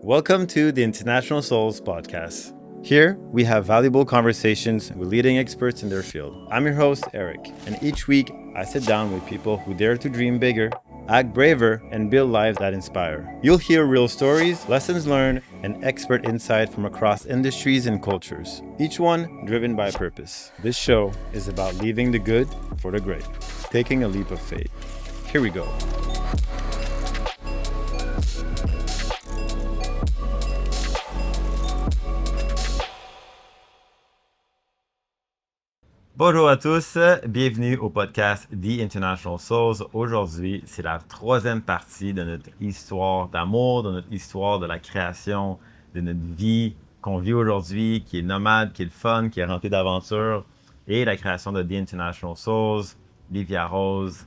Welcome to the International Souls Podcast. Here, we have valuable conversations with leading experts in their field. I'm your host, Eric, and each week I sit down with people who dare to dream bigger, act braver, and build lives that inspire. You'll hear real stories, lessons learned, and expert insight from across industries and cultures, each one driven by purpose. This show is about leaving the good for the great, taking a leap of faith. Here we go. Bonjour à tous, bienvenue au podcast The International Souls. Aujourd'hui, c'est la troisième partie de notre histoire d'amour, de notre histoire de la création, de notre vie qu'on vit aujourd'hui, qui est nomade, qui est le fun, qui est remplie d'aventures, et la création de The International Souls, Livia Rose.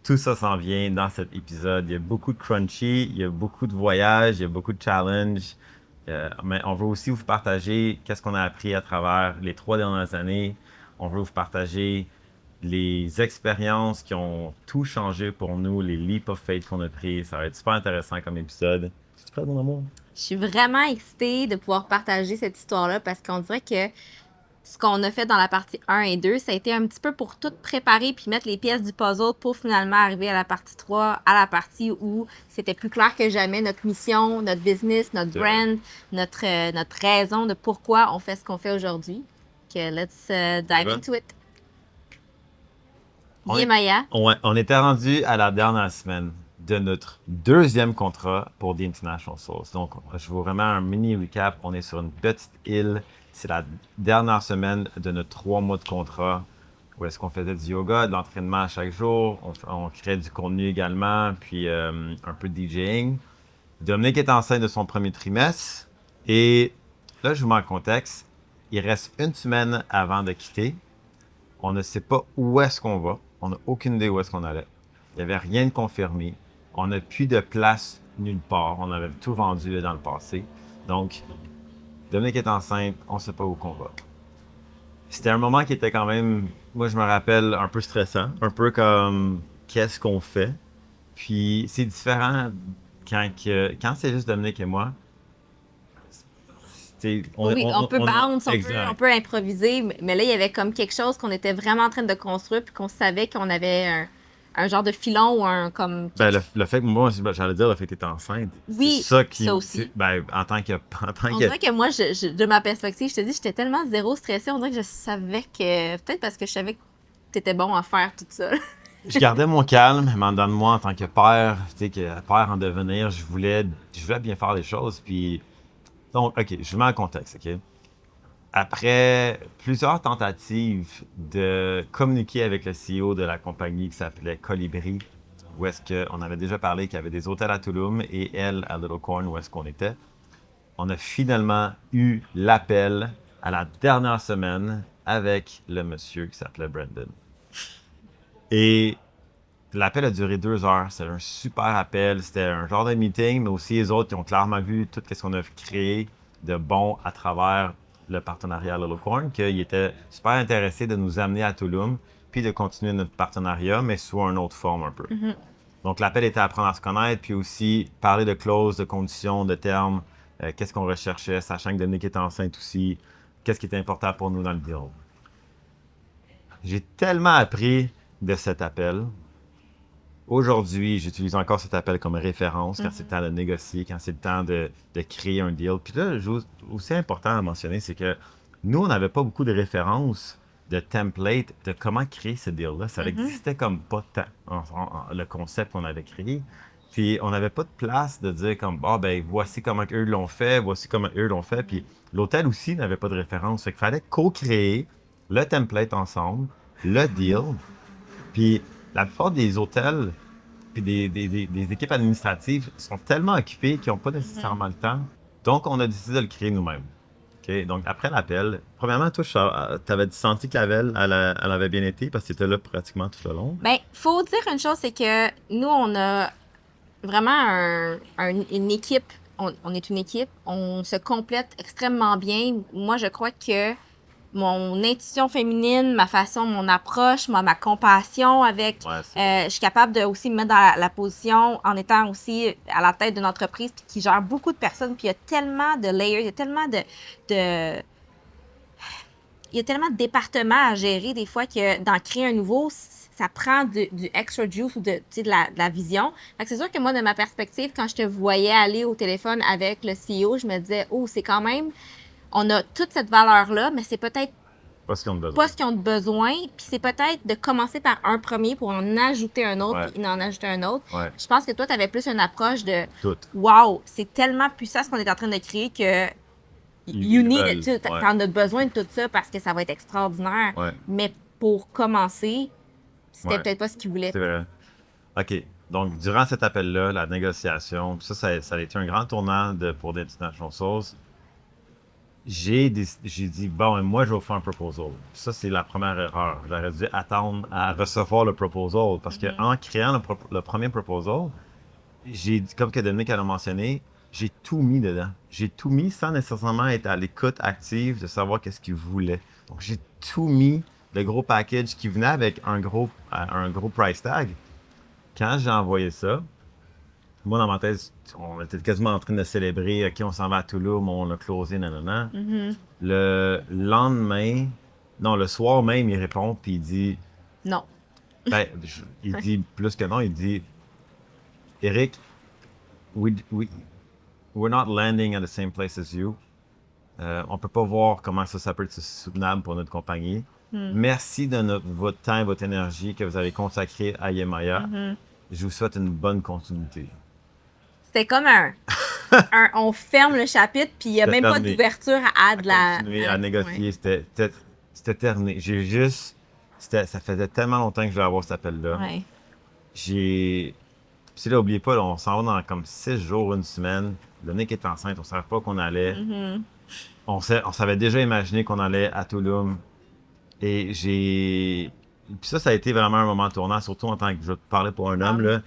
Tout ça s'en vient dans cet épisode. Il y a beaucoup de crunchy, il y a beaucoup de voyages, il y a beaucoup de challenges. Mais on veut aussi vous partager qu'est-ce qu'on a appris à travers les 3 dernières années. On veut vous partager les expériences qui ont tout changé pour nous, les leap of faith qu'on a pris. Ça va être super intéressant comme épisode. Es-tu prête, mon amour? Je suis vraiment excitée de pouvoir partager cette histoire-là parce qu'on dirait que ce qu'on a fait dans la partie 1 et 2, ça a été un petit peu pour tout préparer puis mettre les pièces du puzzle pour finalement arriver à la partie 3, à la partie où c'était plus clair que jamais notre mission, notre business, notre brand, notre raison de pourquoi on fait ce qu'on fait aujourd'hui. Que let's dive into it. Maya. On était rendu à la dernière semaine de notre deuxième contrat pour The International Souls. Donc, je vous remets un mini recap. On est sur une petite île. C'est la dernière semaine de notre 3 mois de contrat où est-ce qu'on faisait du yoga, de l'entraînement à chaque jour. On crée du contenu également, puis un peu de DJing. Dominique est enceinte de son premier trimestre. Et là, je vous mets en contexte. Il reste une semaine avant de quitter. On ne sait pas où est-ce qu'on va. On n'a aucune idée où est-ce qu'on allait. Il n'y avait rien de confirmé. On n'a plus de place nulle part. On avait tout vendu dans le passé. Donc, Dominique est enceinte. On ne sait pas où qu'on va. C'était un moment qui était quand même, moi je me rappelle, un peu stressant. Un peu comme, qu'est-ce qu'on fait? Puis, c'est différent quand c'est juste Dominique et moi. On peut bounce, on peut improviser, mais là, il y avait comme quelque chose qu'on était vraiment en train de construire puis qu'on savait qu'on avait un genre de filon ou un comme... le fait que moi, j'allais dire le fait que tu étais enceinte. Oui, c'est ça qui... ça aussi. En tant que... On dirait que moi, de ma perspective, je te dis, j'étais tellement zéro stressée, on dirait que je savais que... Peut-être parce que je savais que tu étais bon à faire tout ça. Je gardais mon calme, mais dans moi, en tant que père, tu sais, que père en devenir, je voulais bien faire les choses, puis... Donc, OK, je vous mets en contexte, OK? Après plusieurs tentatives de communiquer avec le CEO de la compagnie qui s'appelait Colibri, où est-ce qu'on avait déjà parlé qu'il y avait des hôtels à Tulum et elle à Little Corn, où est-ce qu'on était, on a finalement eu l'appel à la dernière semaine avec le monsieur qui s'appelait Brandon. Et l'appel a duré 2 heures. C'était un super appel. C'était un genre de meeting, mais aussi les autres qui ont clairement vu tout ce qu'on a créé de bon à travers le partenariat Little Corn, qu'ils étaient super intéressés de nous amener à Tulum, puis de continuer notre partenariat, mais sous une autre forme un peu. Mm-hmm. Donc, l'appel était à apprendre à se connaître, puis aussi parler de clauses, de conditions, de termes, qu'est-ce qu'on recherchait, sachant que Dominique était enceinte aussi, qu'est-ce qui était important pour nous dans le deal. J'ai tellement appris de cet appel. Aujourd'hui, j'utilise encore cet appel comme référence quand c'est le temps de négocier, quand c'est le temps de créer un deal. Puis là, aussi important à mentionner, c'est que nous, on n'avait pas beaucoup de références, de templates, de comment créer ce deal-là. Ça n'existait comme pas tant, le concept qu'on avait créé. Puis on n'avait pas de place de dire comme, voici comment eux l'ont fait, voici comment eux l'ont fait. Puis l'hôtel aussi n'avait pas de référence. Fait qu'il fallait co-créer le template ensemble, le deal. Puis la plupart des hôtels et des équipes administratives sont tellement occupées qu'ils n'ont pas nécessairement le temps. Donc, on a décidé de le créer nous-mêmes. Okay? Donc, après l'appel, premièrement, toi, tu avais senti que l'appel, elle avait bien été parce que tu étais là pratiquement tout le long. Bien, il faut dire une chose, c'est que nous, on a vraiment une équipe. On est une équipe. On se complète extrêmement bien. Moi, je crois que mon intuition féminine, ma façon, mon approche, ma compassion avec... je suis capable de aussi me mettre dans la position en étant aussi à la tête d'une entreprise qui gère beaucoup de personnes. Puis il y a tellement de layers, il y a tellement de il y a tellement de départements à gérer des fois que d'en créer un nouveau, ça prend du extra juice ou de la vision. Fait que c'est sûr que moi, de ma perspective, quand je te voyais aller au téléphone avec le CEO, je me disais, oh, c'est quand même, on a toute cette valeur-là, mais c'est peut-être pas ce qu'ils ont de besoin. Pas ce qu'ils ont de besoin, puis c'est peut-être de commencer par un premier pour en ajouter un autre, Ouais. puis en ajouter un autre. Ouais. Je pense que toi, tu avais plus une approche de Tout. wow, c'est tellement puissant ce qu'on est en train de créer que you need it. T'en as besoin de tout ça parce que ça va être extraordinaire. Ouais. Mais pour commencer, c'était peut-être pas ce qu'ils voulaient. C'est vrai. OK. Donc, durant cet appel-là, la négociation, ça a été un grand tournant pour Destination Sauce. J'ai dit, bon, moi, je vais faire un proposal. Ça, c'est la première erreur. J'aurais dû attendre à recevoir le proposal parce qu'en créant le premier proposal, comme que Dominique a mentionné, j'ai tout mis dedans. J'ai tout mis sans nécessairement être à l'écoute active de savoir qu'est-ce qu'il voulait. Donc, j'ai tout mis, le gros package qui venait avec un gros price tag. Quand j'ai envoyé ça, moi, dans ma tête, on était quasiment en train de célébrer, OK, on s'en va à Toulouse, on a closé, nanana. Le lendemain, non, le soir même, il répond, puis il dit... Non. Ben, il dit plus que non, il dit, Eric, we're not landing at the same place as you. On peut pas voir comment ça peut être soutenable pour notre compagnie. Merci de votre temps et votre énergie que vous avez consacré à Yemaya. Je vous souhaite une bonne continuité. C'était comme on ferme le chapitre, puis il n'y a même pas d'ouverture à continuer à négocier. Ouais. C'était terminé. Ça faisait tellement longtemps que je voulais avoir cet appel-là. Ouais. Puis là, n'oubliez pas, là, on s'en va dans comme 6 jours, une semaine. Dominique est enceinte, on ne savait pas qu'on allait. On savait déjà imaginé qu'on allait à Toulouse. Et puis ça a été vraiment un moment tournant, surtout en tant que je te parlais pour un homme. Là.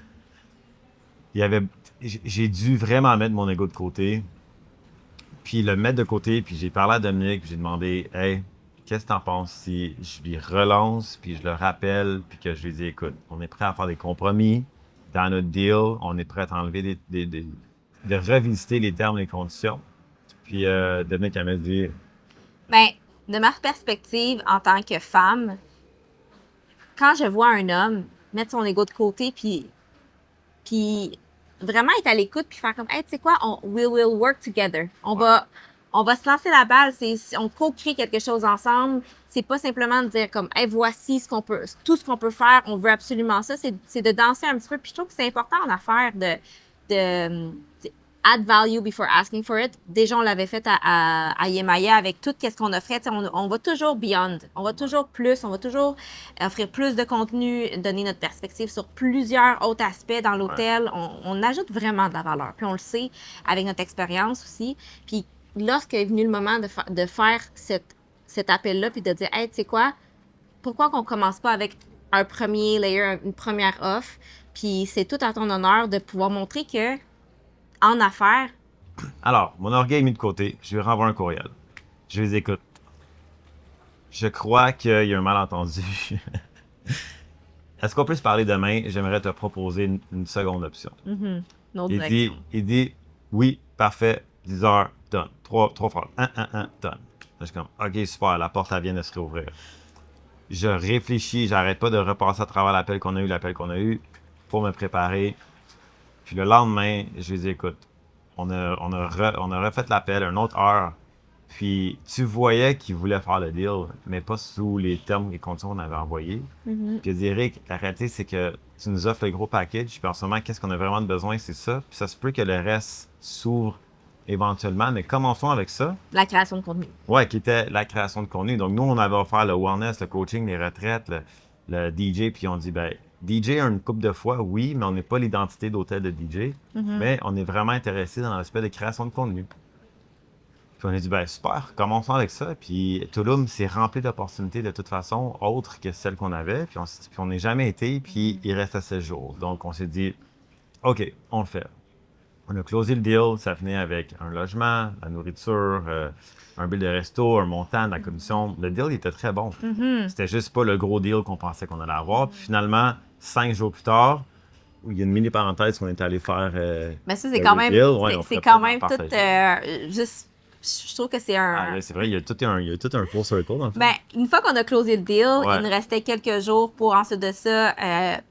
J'ai dû vraiment mettre mon ego de côté, puis le mettre de côté, puis j'ai parlé à Dominique, puis j'ai demandé « Hey, qu'est-ce que t'en penses si je lui relance, puis je le rappelle, puis que je lui dis « Écoute, on est prêt à faire des compromis dans notre deal, on est prêt à enlever de revisiter les termes et les conditions. » Puis Dominique, elle m'a dit... Ben, de ma perspective, en tant que femme, quand je vois un homme mettre son ego de côté, puis vraiment être à l'écoute, puis faire comme, hey, tu sais quoi, we will work together. On va se lancer la balle, on co-crée quelque chose ensemble. C'est pas simplement de dire comme, hey, voici tout ce qu'on peut faire, on veut absolument ça. C'est de danser un petit peu. Puis je trouve que c'est important en affaires de add value before asking for it. Déjà, on l'avait fait à Yemaya avec tout ce qu'on offrait. On va toujours beyond. On va toujours plus. On va toujours offrir plus de contenu, donner notre perspective sur plusieurs autres aspects dans l'hôtel. Ouais. On ajoute vraiment de la valeur. Puis on le sait avec notre expérience aussi. Puis lorsqu'est venu le moment de faire cet appel-là, puis de dire, hey, tu sais quoi, pourquoi qu'on commence pas avec un premier layer, une première offre, puis c'est tout à ton honneur de pouvoir montrer que en affaires. Alors, mon orgueil mis de côté, je lui renvoie un courriel. Je les écoute. Je crois qu'il y a un malentendu. Est-ce qu'on peut se parler demain? J'aimerais te proposer une seconde option. Il dit, oui, parfait, 10 heures, done. 3 phrases. Done. Je suis comme, OK, super, la porte, elle vient de se réouvrir. Je réfléchis, j'arrête pas de repasser à travers l'appel qu'on a eu pour me préparer. Puis le lendemain, je lui dis, écoute, on a refait l'appel, une autre heure. Puis tu voyais qu'il voulait faire le deal, mais pas sous les termes et conditions qu'on avait envoyés. Puis il dit, Eric, la réalité, c'est que tu nous offres le gros package. Puis en ce moment, qu'est-ce qu'on a vraiment besoin, c'est ça. Puis ça se peut que le reste s'ouvre éventuellement, mais commençons avec ça. La création de contenu. Ouais, qui était la création de contenu. Donc nous, on avait offert le wellness, le coaching, les retraites, le DJ, puis on dit, ben DJ une couple de fois, oui, mais on n'est pas l'identité d'hôtel de DJ, mais on est vraiment intéressé dans l'aspect de création de contenu. Puis on a dit, ben super, commençons avec ça. Puis Toulouse s'est rempli d'opportunités de toute façon, autres que celles qu'on avait. Puis on n'est jamais été, puis il reste à 16 jours. Donc on s'est dit, OK, on le fait. On a closé le deal, ça venait avec un logement, la nourriture, un bill de resto, un montant, la commission. Le deal était très bon. C'était juste pas le gros deal qu'on pensait qu'on allait avoir. Puis finalement, 5 jours plus tard, il y a une mini parenthèse qu'on est allé faire. Mais ça, c'est le quand même, reveal. Ouais, on c'est ferait quand peut-être même en tout partager. juste. Je trouve que c'est un. Ah, là, c'est vrai, il y a tout un full circle dans le fond. Ben, une fois qu'on a closé le deal, Ouais. il nous restait quelques jours pour ensuite de ça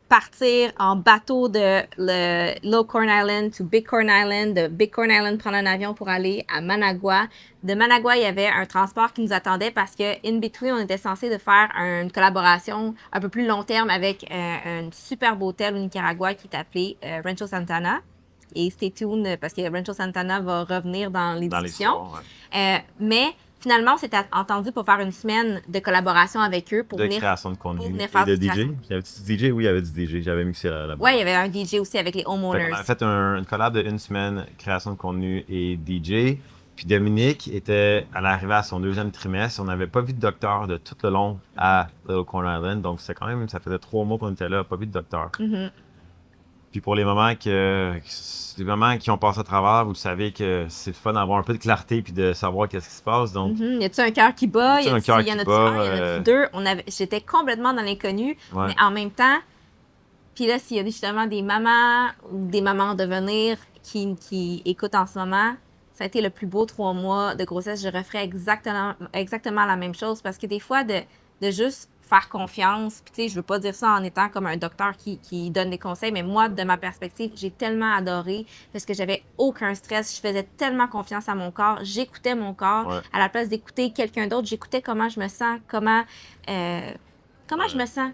partir en bateau de le Low Corn Island to Big Corn Island, de Big Corn Island prendre un avion pour aller à Managua. De Managua, il y avait un transport qui nous attendait parce que in between, on était censé de faire une collaboration un peu plus long terme avec un superbe hôtel au Nicaragua qui est appelé Rancho Santana. Et stay tuned parce que Rancho Santana va revenir dans l'édition. Mais finalement, on s'était entendu pour faire une semaine de collaboration avec eux pour de venir création de contenu. pour venir faire Et de du DJ. Il y avait du DJ? Oui, il y avait du DJ. J'avais mixé là-bas. Ouais, il y avait un DJ aussi avec les On homeowners. a fait une collab de une semaine, création de contenu et DJ. Puis Dominique était à l'arrivée à son 2e trimestre. On n'avait pas vu de docteur de tout le long à Little Corn Island. Donc, c'est quand même, ça faisait 3 mois qu'on était là, pas vu de docteur. Puis pour les moments qui ont passé à travers, vous savez que c'est le fun d'avoir un peu de clarté puis de savoir qu'est-ce qui se passe. Donc, Y a-tu un cœur qui bat? Y a-tu un cœur y en qui a-tu bat, un? Y en a-tu deux? J'étais complètement dans l'inconnu, Ouais. mais en même temps, puis là, s'il y a justement des mamans ou des mamans en devenir qui écoutent en ce moment, ça a été le plus beau 3 mois de grossesse. Je referais exactement la même chose parce que des fois, de juste faire confiance, puis tu sais, je veux pas dire ça en étant comme un docteur qui donne des conseils, mais moi, de ma perspective, j'ai tellement adoré parce que j'avais aucun stress, je faisais tellement confiance à mon corps, j'écoutais mon corps, Ouais. à la place d'écouter quelqu'un d'autre, j'écoutais comment je me sens, comment je me sens,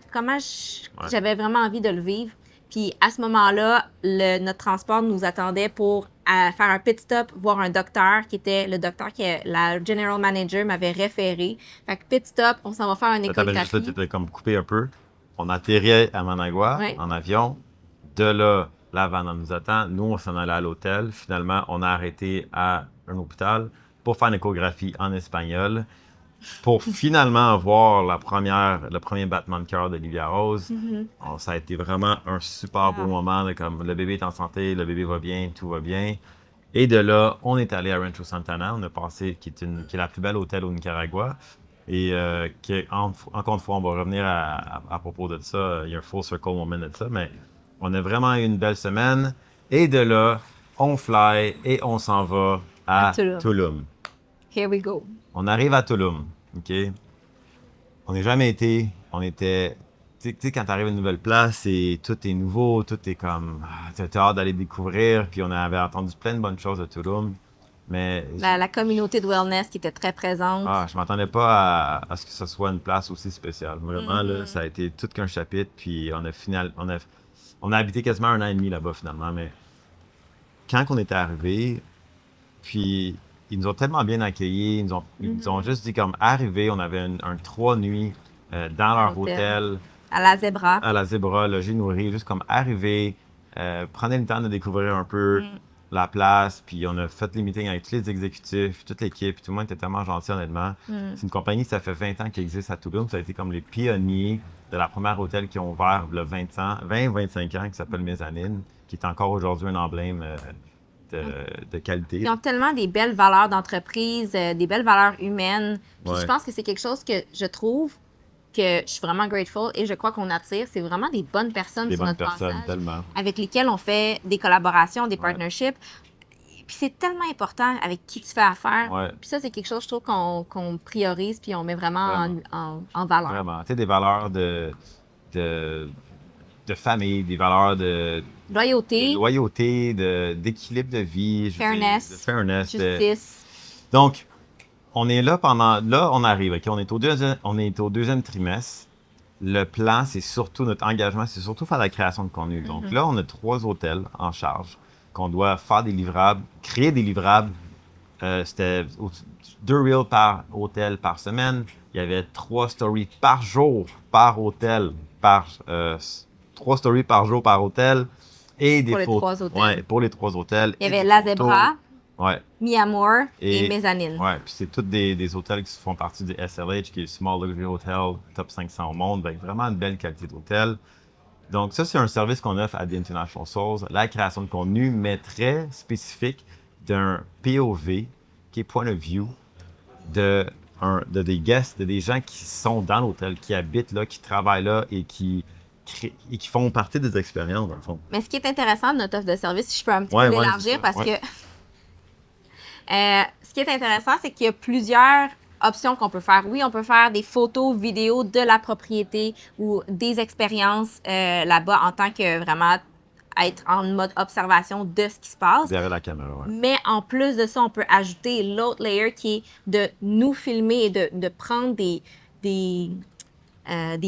j'avais vraiment envie de le vivre. Puis à ce moment-là, notre transport nous attendait pour faire un pit stop, voir un docteur qui était le docteur que la general manager m'avait référé. Fait que pit stop, on s'en va faire une échographie. tu étais comme coupé un peu. On atterrit à Managua Ouais. en avion. De là, la vanne nous attend. Nous, on s'en allait à l'hôtel. Finalement, on a arrêté à un hôpital pour faire une échographie en espagnol. Pour finalement voir le premier battement de cœur d'Olivia Rose. Ça a été vraiment un super beau moment. Comme le bébé est en santé, le bébé va bien, tout va bien. Et de là, on est allé à Rancho Santana. On a passé, qui est la plus belle hôtel au Nicaragua. Et encore une fois, on va revenir à propos de ça. Il y a un full circle moment de ça. Mais on a vraiment eu une belle semaine. Et de là, on fly et on s'en va à Tulum. Here we go. On arrive à Tulum, OK? On n'est jamais été. On était... Tu sais, quand tu arrives à une nouvelle place et tout est nouveau, tout est comme... T'as hâte d'aller découvrir. Puis on avait entendu plein de bonnes choses de Tulum. Mais... La communauté de wellness qui était très présente. Je m'attendais pas à ce que ce soit une place aussi spéciale. Vraiment, là, ça a été tout qu'un chapitre. Puis on a habité quasiment 1 an et demi là-bas, finalement. Mais quand on était arrivé, puis... Ils nous ont tellement bien accueillis. Ils nous ont juste dit comme arrivé. On avait un 3 nuits dans leur hôtel. À la Zebra. À la Zebra, logé, nourri. Juste comme arrivé. Prenez le temps de découvrir un peu la place. Puis on a fait les meetings avec tous les exécutifs, toute l'équipe. Tout le monde était tellement gentil, honnêtement. C'est une compagnie, ça fait 20 ans qu'elle existe à Tulum. Ça a été comme les pionniers de la première hôtel qui ont ouvert il y a 20-25 ans, qui s'appelle Mezzanine, qui est encore aujourd'hui un emblème de qualité. Ils ont tellement des belles valeurs d'entreprise, des belles valeurs humaines. Puis Ouais. je pense que c'est quelque chose que je trouve que je suis vraiment grateful et je crois qu'on attire. C'est vraiment des bonnes personnes Des sur bonnes notre personnes, passage, tellement. avec lesquelles on fait des collaborations, des partnerships. Puis c'est tellement important avec qui tu fais affaire. Ouais. Puis ça, c'est quelque chose, je trouve, qu'on priorise puis on met vraiment en valeur. Vraiment. Tu sais, des valeurs de famille, des valeurs de Loyauté, loyauté, d'équilibre de vie. fairness, de justice. Donc, on est là Là, on arrive, OK? On est au 2e trimestre. Le plan, c'est surtout notre engagement, c'est surtout faire la création de contenu. Donc là, on a 3 hôtels en charge qu'on doit faire des livrables, créer des livrables. C'était 2 reels par hôtel par semaine. Il y avait 3 stories par jour par hôtel, 3 stories par jour par hôtel. Et des Pour les photos. 3 hôtels. Ouais, pour les 3 hôtels. Il y Et avait des La photos. Zebra, Ouais. Mi Amour et Mezzanine. Ouais, puis c'est tous des hôtels qui font partie du SLH, qui est Small Luxury Hotel, top 500 au monde. Donc, vraiment une belle qualité d'hôtel. Donc, ça, c'est un service qu'on offre à The International Souls, la création de contenu, mais très spécifique d'un POV, qui est point of view, de des guests, de des gens qui sont dans l'hôtel, qui habitent là, qui travaillent là et qui font partie des expériences, dans le fond. Mais ce qui est intéressant de notre offre de service, si je peux un petit peu Ouais, l'élargir, c'est ça, parce ouais. que ce qui est intéressant, c'est qu'il y a plusieurs options qu'on peut faire. Oui, on peut faire des photos, vidéos de la propriété ou des expériences là-bas en tant que vraiment être en mode observation de ce qui se passe. Derrière la caméra, ouais. Mais en plus de ça, on peut ajouter l'autre layer qui est de nous filmer et de prendre des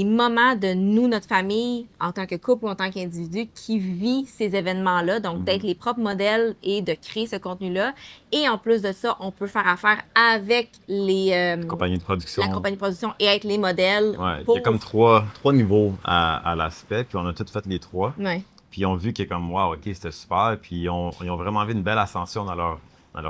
moments de nous, notre famille, en tant que couple ou en tant qu'individu, qui vit ces événements-là. Donc, d'être les propres modèles et de créer ce contenu-là. Et en plus de ça, on peut faire affaire avec Compagnie de production. la compagnie de production et être les modèles. Ouais, pour... il y a comme trois niveaux à l'aspect, puis on a tous fait les trois. Ouais. Puis ils ont vu que comme, wow, OK, c'était super. Puis ils ont vraiment vu une belle ascension dans leur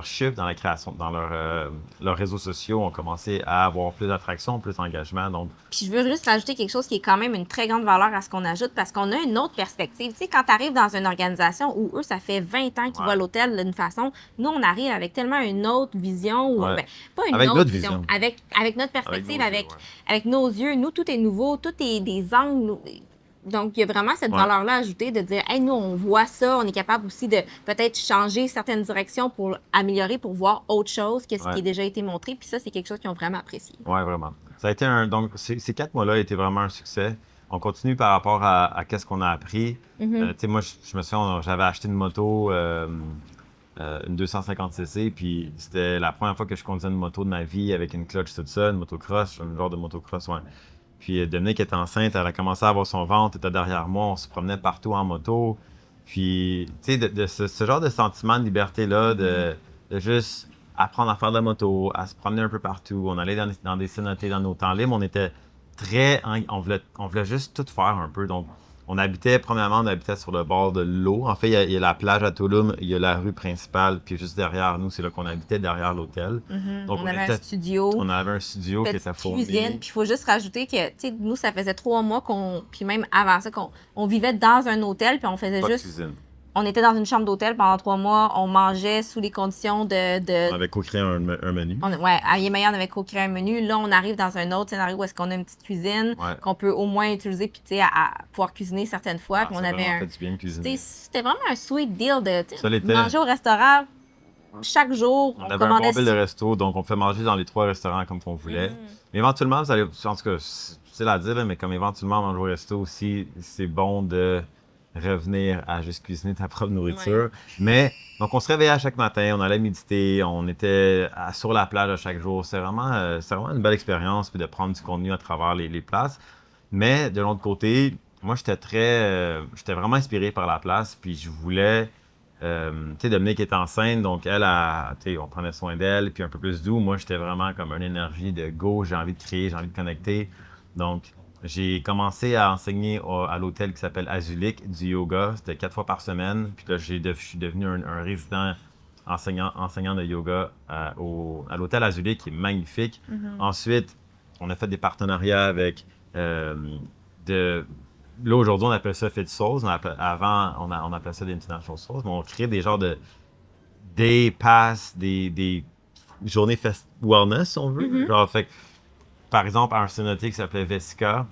chiffre, dans la création, dans leurs réseaux sociaux. Ont commencé à avoir plus d'attraction, plus d'engagement. Donc, Puis je veux juste rajouter quelque chose qui est quand même une très grande valeur à ce qu'on ajoute parce qu'on a une autre perspective. Tu sais, quand tu arrives dans une organisation où eux, ça fait 20 ans qu'ils voient l'hôtel d'une façon, nous, on arrive avec tellement une autre vision. Ou, ben, pas une avec autre notre vision. Avec notre perspective, avec nos yeux. Nous, tout est nouveau, tout est des angles. Donc, il y a vraiment cette valeur-là ajoutée de dire, hey, nous, on voit ça, on est capable aussi de peut-être changer certaines directions pour améliorer, pour voir autre chose que ce qui a déjà été montré. Puis ça, c'est quelque chose qu'ils ont vraiment apprécié. Oui, vraiment. Ça a été donc, ces 4 mois-là étaient vraiment un succès. On continue par rapport à qu'est-ce qu'on a appris. Tu sais, moi, je me souviens, j'avais acheté une moto, une 250cc, puis c'était la première fois que je conduisais une moto de ma vie avec une clutch, tout ça, une motocross, un genre de motocross, ouais. Puis Dominique était enceinte, elle a commencé à avoir son ventre, elle était derrière moi, on se promenait partout en moto. Puis, tu sais, de ce genre de sentiment de liberté-là, de juste apprendre à faire de la moto, à se promener un peu partout. On allait dans des cénotés dans nos temps libres, on était on voulait juste tout faire un peu. Donc, premièrement, on habitait sur le bord de l'eau. En fait, il y a la plage à Tulum, il y a la rue principale, puis juste derrière nous, c'est là qu'on habitait, derrière l'hôtel. Donc, on avait un studio. On avait un studio qui était fourni. Cuisine. Puis il faut juste rajouter que, tu sais, nous, ça faisait 3 mois puis même avant ça, qu'on vivait dans un hôtel, puis on faisait Pas de juste... cuisine. On était dans une chambre d'hôtel pendant 3 mois. On mangeait sous les conditions On avait co-créé un menu. À Yémaya, on avait co-créé un menu. Là, on arrive dans un autre scénario où est-ce qu'on a une petite cuisine qu'on peut au moins utiliser puis, tu sais, à pouvoir cuisiner certaines fois. Puis on avait c'était vraiment un sweet deal de manger au restaurant chaque jour. On avait un bon bill de resto, donc on fait manger dans les 3 restaurants comme on voulait. Mais éventuellement, vous allez, en tout cas, c'est à dire, mais comme éventuellement manger au resto aussi, c'est bon de revenir à juste cuisiner ta propre nourriture. Mais, donc, on se réveillait à chaque matin, on allait méditer, on était sur la plage à chaque jour. C'est vraiment une belle expérience, puis de prendre du contenu à travers les places. Mais, de l'autre côté, moi, j'étais vraiment inspiré par la place, puis je voulais... tu sais, Dominique est enceinte, donc tu sais, on prenait soin d'elle, puis un peu plus doux. Moi, j'étais vraiment comme une énergie de go, j'ai envie de créer, j'ai envie de connecter. Donc, j'ai commencé à enseigner à l'hôtel qui s'appelle Azulik du yoga. C'était 4 fois par semaine. Puis là, je suis devenu un résident enseignant de yoga à l'hôtel Azulik, qui est magnifique. Ensuite, on a fait des partenariats avec là, aujourd'hui, on appelle ça Fit Souls. Avant, on appelait ça des International Souls. Mais on crée des genres de day pass, des journées wellness, si on veut. Genre, fait par exemple, à un cénoté qui s'appelait Vesica,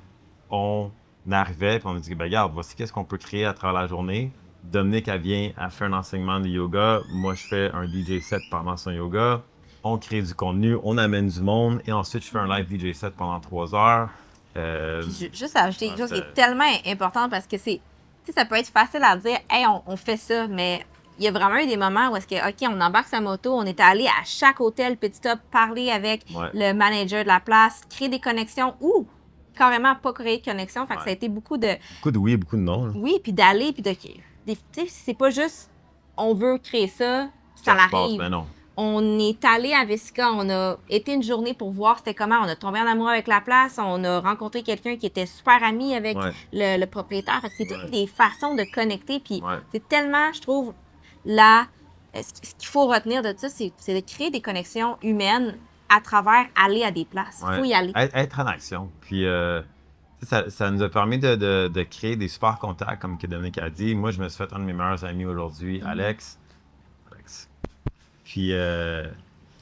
on arrivait et on a dit, ben, regarde, voici qu'est-ce qu'on peut créer à travers la journée. Dominique, elle vient, elle fait un enseignement de yoga. Moi, je fais un DJ set pendant son yoga. On crée du contenu, on amène du monde et ensuite, je fais un live DJ set pendant 3 heures. Puis juste ajouter quelque chose qui est tellement important parce que ça peut être facile à dire, hey, on fait ça, mais il y a vraiment eu des moments où est-ce que, OK, on embarque sa moto, on est allé à chaque hôtel petit stop, parler avec le manager de la place, créer des connexions ou carrément pas créer de connexions. Fait que ça a été beaucoup de... Beaucoup de oui et beaucoup de non. Là. Oui, puis d'aller, puis de... Tu sais, c'est pas juste, on veut créer ça, ça l'arrive. Ben non. On est allé à Vesica, on a été une journée pour voir c'était comment. On a tombé en amour avec la place, on a rencontré quelqu'un qui était super ami avec le propriétaire. Fait que c'est toutes des façons de connecter. Puis c'est tellement, je trouve, ce qu'il faut retenir de ça, c'est de créer des connexions humaines à travers aller à des places. Il faut y aller. Être en action. Puis ça nous a permis de créer des super contacts, comme que Dominique a dit. Moi, je me suis fait un de mes meilleurs amis aujourd'hui, Alex. Puis,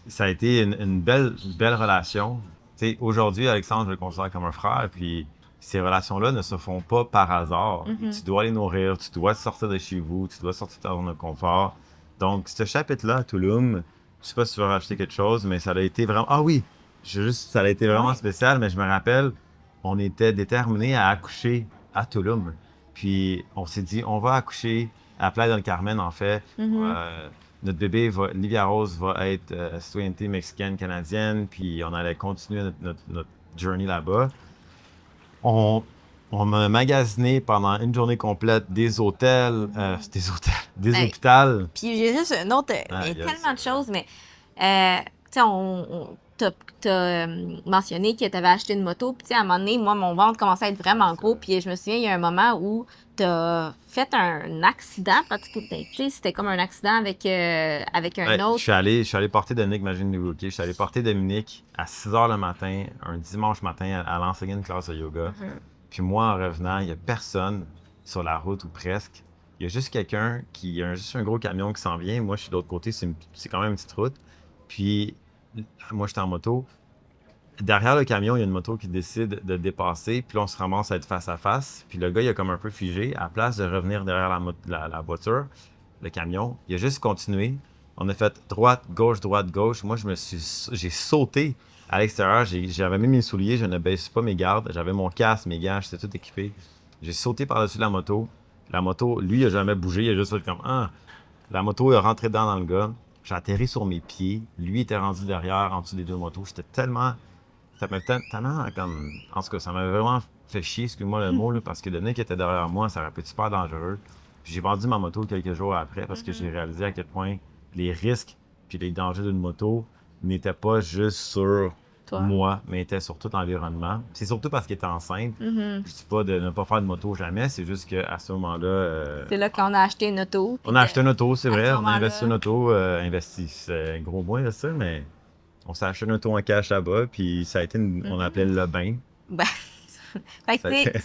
ça a été une belle relation. Tu sais, aujourd'hui, Alexandre, je le considère comme un frère. Puis, ces relations-là ne se font pas par hasard. Tu dois les nourrir, tu dois sortir de chez vous, tu dois sortir de ta zone de confort. Donc, ce chapitre-là à Tulum, je sais pas si tu veux rajouter quelque chose, mais ça a été vraiment... Ah oui! Ça a été vraiment spécial, mais je me rappelle, on était déterminés à accoucher à Tulum. Puis, on s'est dit, on va accoucher à Playa del Carmen, en fait. Notre bébé, Livia Rose, va être citoyenneté mexicaine, canadienne, puis on allait continuer notre journey là-bas. On a magasiné pendant une journée complète des hôtels, des hôpitaux. Puis j'ai juste une autre, il y a tellement de choses, mais tu sais, t'as mentionné que tu avais acheté une moto, puis tu sais, à un moment donné, moi, mon ventre commençait à être vraiment gros, puis je me souviens, il y a un moment où t'as fait un accident, pratiquement, tu sais, c'était comme un accident avec un autre. Je suis allé porter Dominique, imagine-vous, OK? Je suis allé porter Dominique à 6 h le matin, un dimanche matin, à l'enseigner une classe de yoga. Puis moi, en revenant, il n'y a personne sur la route ou presque. Il y a juste quelqu'un il y a juste un gros camion qui s'en vient. Moi, je suis de l'autre côté, c'est quand même une petite route. Puis moi, j'étais en moto. Derrière le camion, il y a une moto qui décide de dépasser. Puis là, on se ramasse à être face à face. Puis le gars, il a comme un peu figé. À la place de revenir derrière la voiture, le camion, il a juste continué. On a fait droite, gauche, droite, gauche. Moi, j'ai sauté à l'extérieur. J'avais mis mes souliers, je ne baisse pas mes gardes. J'avais mon casque, mes gants, j'étais tout équipé. J'ai sauté par-dessus la moto. La moto, lui, il n'a jamais bougé. Il a juste fait comme « Ah! » La moto est rentrée dans le gars. J'ai atterri sur mes pieds. Lui était rendu derrière, en dessous des deux motos. J'étais tellement... Ça m'a tellement comme... En tout cas, ça m'a vraiment fait chier, excuse-moi le mot, là, parce que Dominique était derrière moi, ça aurait pu être super dangereux. Puis j'ai vendu ma moto quelques jours après parce que j'ai réalisé à quel point les risques puis les dangers d'une moto n'étaient pas juste sur moi, mais étaient sur tout l'environnement. C'est surtout parce qu'elle était enceinte. Je dis pas de ne pas faire de moto jamais, c'est juste qu'à ce moment-là... C'est là qu'on a acheté une auto. On a acheté une auto, c'est vrai. On a investi une auto. C'est un gros mot, là, ça, mais... On s'est acheté une auto en cash là-bas, puis ça a été, on appelait le bain. Ben, fait que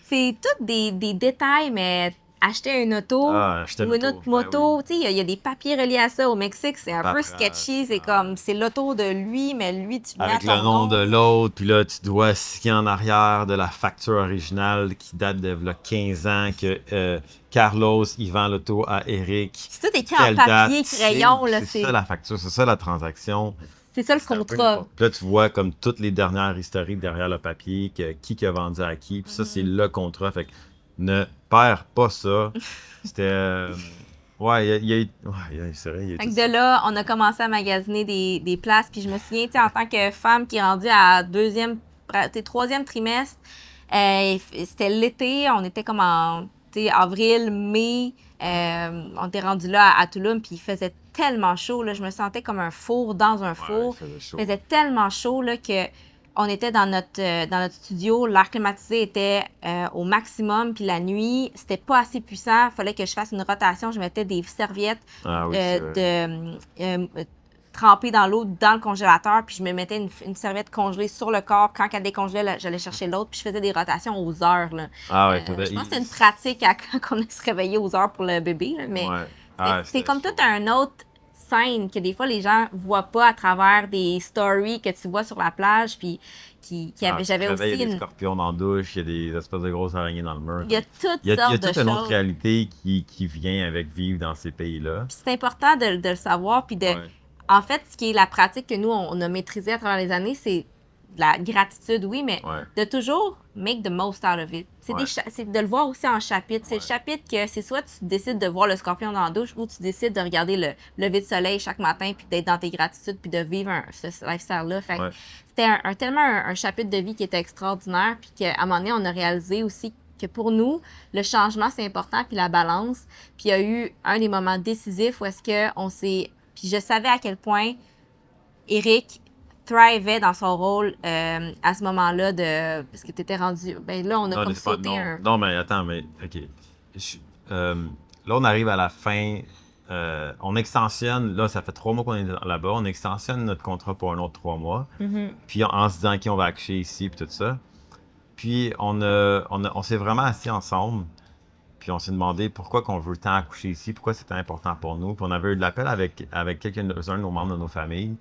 c'est tous des détails, mais acheter une auto ou une autre moto, tu sais, il y a des papiers reliés à ça. Au Mexique, c'est un peu sketchy. C'est comme, c'est l'auto de lui, mais lui, tu mets avec le nom de l'autre, puis là, tu dois signer en arrière de la facture originale qui date de là, 15 ans que Carlos, il vend l'auto à Eric. C'est tout écrit en papier, crayon. C'est ça la facture, c'est ça la transaction. C'est ça le contrat. Puis là, tu vois comme toutes les dernières historiques derrière le papier, qui a vendu à qui, puis ça, c'est le contrat. Fait que ne perds pas ça. C'était... Ouais, c'est vrai. Fait que de là, on a commencé à magasiner des places. Puis je me souviens, tu sais, en tant que femme qui est rendue à troisième trimestre, c'était l'été, on était comme en avril, mai, on était rendu là à Tulum, puis il faisait tellement chaud, là, je me sentais comme un four dans un four. Il faisait tellement chaud là, que on était dans notre studio, l'air climatisé était au maximum, puis la nuit, c'était pas assez puissant, il fallait que je fasse une rotation, je mettais des serviettes trempées dans l'eau dans le congélateur, puis je me mettais une serviette congelée sur le corps. Quand elle décongelait, j'allais chercher l'autre, puis je faisais des rotations aux heures. Là. Je pense que c'était une pratique quand on se réveillait aux heures pour le bébé, là, mais c'est comme tout un autre scène que des fois les gens voient pas à travers des stories que tu vois sur la plage, puis j'avais aussi il y a des scorpions dans la douche, il y a des espèces de grosses araignées dans le mur. Il y a toutes sortes de choses. Il y a toute une autre réalité qui vient avec vivre dans ces pays-là. Puis c'est important de le savoir, puis en fait, ce qui est la pratique que nous, on a maîtrisée à travers les années, c'est la gratitude, oui, mais de toujours make the most out of it. C'est de le voir aussi en chapitre. C'est le chapitre que c'est soit tu décides de voir le scorpion dans la douche ou tu décides de regarder le lever de soleil chaque matin puis d'être dans tes gratitudes puis de vivre ce lifestyle-là. Fait c'était tellement un chapitre de vie qui était extraordinaire puis qu'à un moment donné, on a réalisé aussi que pour nous, le changement, c'est important puis la balance. Puis il y a eu un des moments décisifs où est-ce qu'on s'est... Puis je savais à quel point Eric thrivait dans son rôle à ce moment-là parce que tu étais rendu... Ben là, on a comme sauté un... Non, mais attends, OK. Là, on arrive à la fin. On extensionne... Là, ça fait 3 mois qu'on est là-bas. On extensionne notre contrat pour un autre 3 mois. Puis en se disant qu'on va accoucher ici puis tout ça. Puis on s'est vraiment assis ensemble. Puis on s'est demandé pourquoi qu'on veut tant accoucher ici, pourquoi c'était important pour nous. Puis on avait eu de l'appel avec quelqu'un de nos membres de nos familles.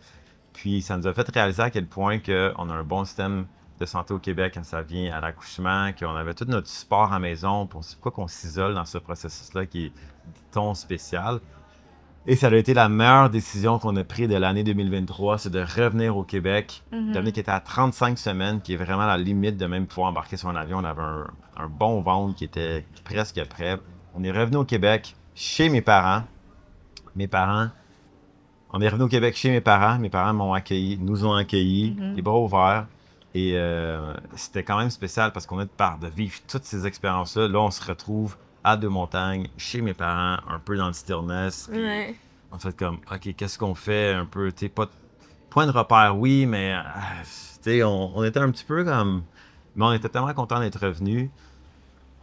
Puis ça nous a fait réaliser à quel point on a un bon système de santé au Québec quand ça vient à l'accouchement, qu'on avait tout notre support à la maison. Pourquoi qu'on s'isole dans ce processus-là qui est, dit-on, spécial. Et ça a été la meilleure décision qu'on a prise de l'année 2023, c'est de revenir au Québec. Dominique était à 35 semaines, qui est vraiment la limite de même pouvoir embarquer sur un avion. On avait un bon ventre qui était presque prêt. On est revenu au Québec chez mes parents. On est revenu au Québec chez mes parents. Mes parents m'ont accueilli, nous ont accueillis, les bras ouverts. Et c'était quand même spécial parce qu'on est de vivre toutes ces expériences-là. Là, on se retrouve à Deux-Montagnes, chez mes parents, un peu dans le stillness. Ouais. En fait, comme, OK, qu'est-ce qu'on fait? Un peu, tu sais, pas de point de repère, oui, mais, tu sais, on était un petit peu comme... Mais on était tellement contents d'être revenus.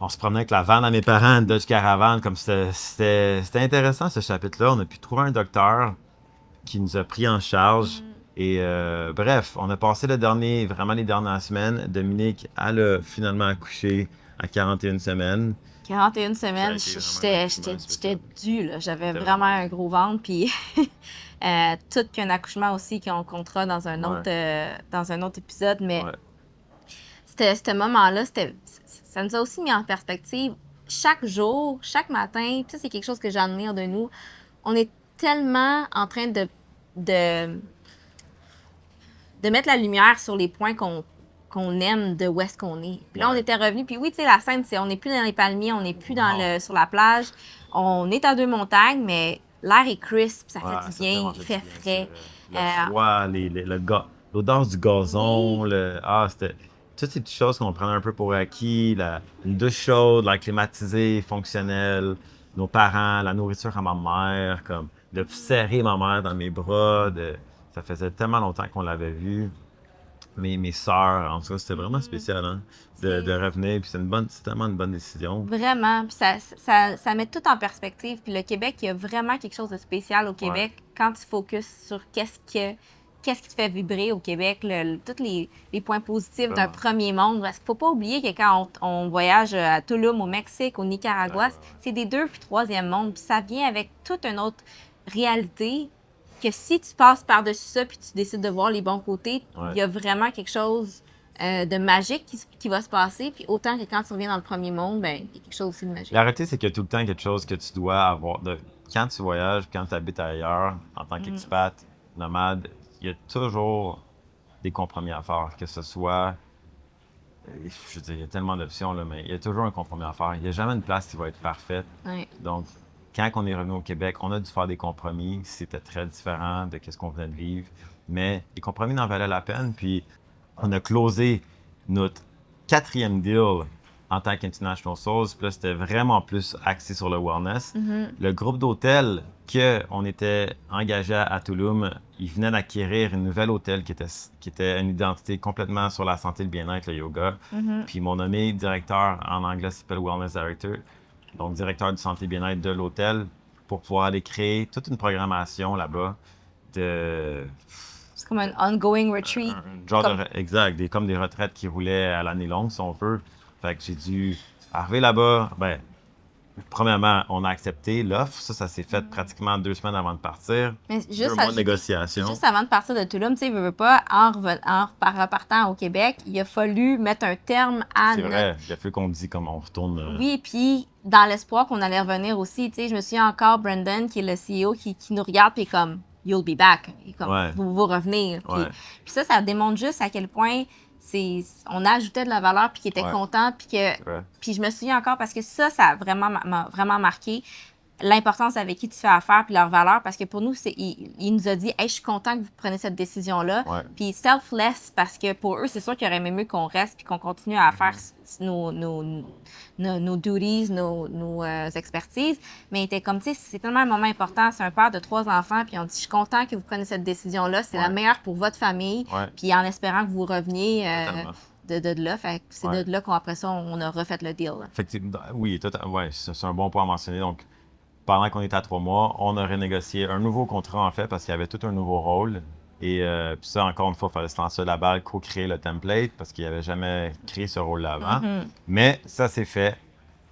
On se promenait avec la vanne à mes parents, une Dodge Caravan, comme c'était intéressant, ce chapitre-là. On a pu trouver un docteur qui nous a pris en charge. Et bref, on a passé vraiment les dernières semaines. Dominique, elle a finalement accouché à 41 semaines. 41 semaines, j'étais due, là. J'avais vraiment un gros ventre, puis tout qu'un accouchement aussi qu'on comptera dans un autre épisode, mais ce moment-là, ça nous a aussi mis en perspective. Chaque jour, chaque matin, ça c'est quelque chose que j'admire de nous, on est tellement en train de mettre la lumière sur les points qu'on aime de où est-ce qu'on est. Puis là, on était revenus. Puis oui, tu sais, la scène, on n'est plus dans les palmiers, on n'est plus sur la plage. On est à Deux-Montagnes, mais l'air est crisp, ça fait du bien, il fait frais. Le froid, l'odeur du gazon, c'était toutes ces petites choses qu'on prenait un peu pour acquis, une douche chaude, l'air climatisé, fonctionnel, nos parents, la nourriture à ma mère, comme de serrer ma mère dans mes bras, ça faisait tellement longtemps qu'on l'avait vue. Mes sœurs, en tout cas, c'était vraiment spécial, hein, de revenir. Puis c'est tellement une bonne décision. Vraiment. Puis ça met tout en perspective. Puis le Québec, il y a vraiment quelque chose de spécial au Québec quand tu focuses sur qu'est-ce qui te fait vibrer au Québec, tous les points positifs d'un premier monde. Parce qu'il ne faut pas oublier que quand on voyage à Tulum, au Mexique, au Nicaragua, c'est des 2 puis 3e monde. Puis ça vient avec toute une autre réalité que si tu passes par-dessus ça puis tu décides de voir les bons côtés, il y a vraiment quelque chose de magique qui va se passer. Puis autant que quand tu reviens dans le premier monde, ben il y a quelque chose aussi de magique. La réalité, c'est qu'il y a tout le temps quelque chose que tu dois avoir. Quand tu voyages, quand tu habites ailleurs, en tant qu'expat, nomade, il y a toujours des compromis à faire. Que ce soit, je veux dire, il y a tellement d'options, là, mais il y a toujours un compromis à faire. Il n'y a jamais une place qui va être parfaite. Donc, quand on est revenu au Québec, on a dû faire des compromis. C'était très différent de ce qu'on venait de vivre. Mais les compromis en valaient la peine. Puis, on a closé notre 4e deal en tant qu'International Souls. Puis là, c'était vraiment plus axé sur le wellness. Le groupe d'hôtels qu'on était engagé à Tulum, ils venaient d'acquérir une nouvelle hôtel qui était une identité complètement sur la santé, le bien-être, le yoga. Puis, ils m'ont nommé directeur, en anglais, ça s'appelle Wellness Director. Donc, directeur du santé bien-être de l'hôtel, pour pouvoir aller créer toute une programmation là-bas c'est comme un ongoing retreat. Exact, comme des retraites qui roulaient à l'année longue, si on veut. Fait que j'ai dû arriver là-bas. Ben, premièrement, on a accepté l'offre. Ça s'est fait pratiquement 2 semaines avant de partir. Mais 2 mois de négociation. Juste avant de partir de Tulum, tu sais, veux pas, en repartant au Québec, il a fallu mettre un terme à... C'est vrai, il a fallu qu'on dise comme on retourne... Oui, puis dans l'espoir qu'on allait revenir aussi, tu sais, je me souviens encore, Brendan, qui est le CEO, qui nous regarde, puis comme, you'll be back. Et comme, vous revenez. Puis ça démontre juste à quel point... on ajoutait de la valeur, puis qu'il était content, puis je me souviens encore parce que ça m'a vraiment marqué l'importance avec qui tu fais affaire, puis leur valeur, parce que pour nous, il nous a dit « Hey, je suis content que vous preniez cette décision-là. Puis selfless, parce que pour eux, c'est sûr qu'il aurait aimé mieux qu'on reste, puis qu'on continue à faire nos duties, nos expertises, mais il était comme, tu sais, c'est tellement un moment important, c'est un père de 3 enfants, puis on dit « Je suis content que vous preniez cette décision-là, c'est la meilleure pour votre famille, puis en espérant que vous reveniez de là. » Fait que c'est de là qu'après ça, on a refait le deal. Effectivement, oui, c'est un bon point à mentionner. Donc, pendant qu'on était à 3 mois, on a renégocié un nouveau contrat, en fait, parce qu'il y avait tout un nouveau rôle. Et puis ça, encore une fois, il fallait se lancer la balle, co-créer le template parce qu'il n'avait jamais créé ce rôle-là avant. Mais ça, c'est fait.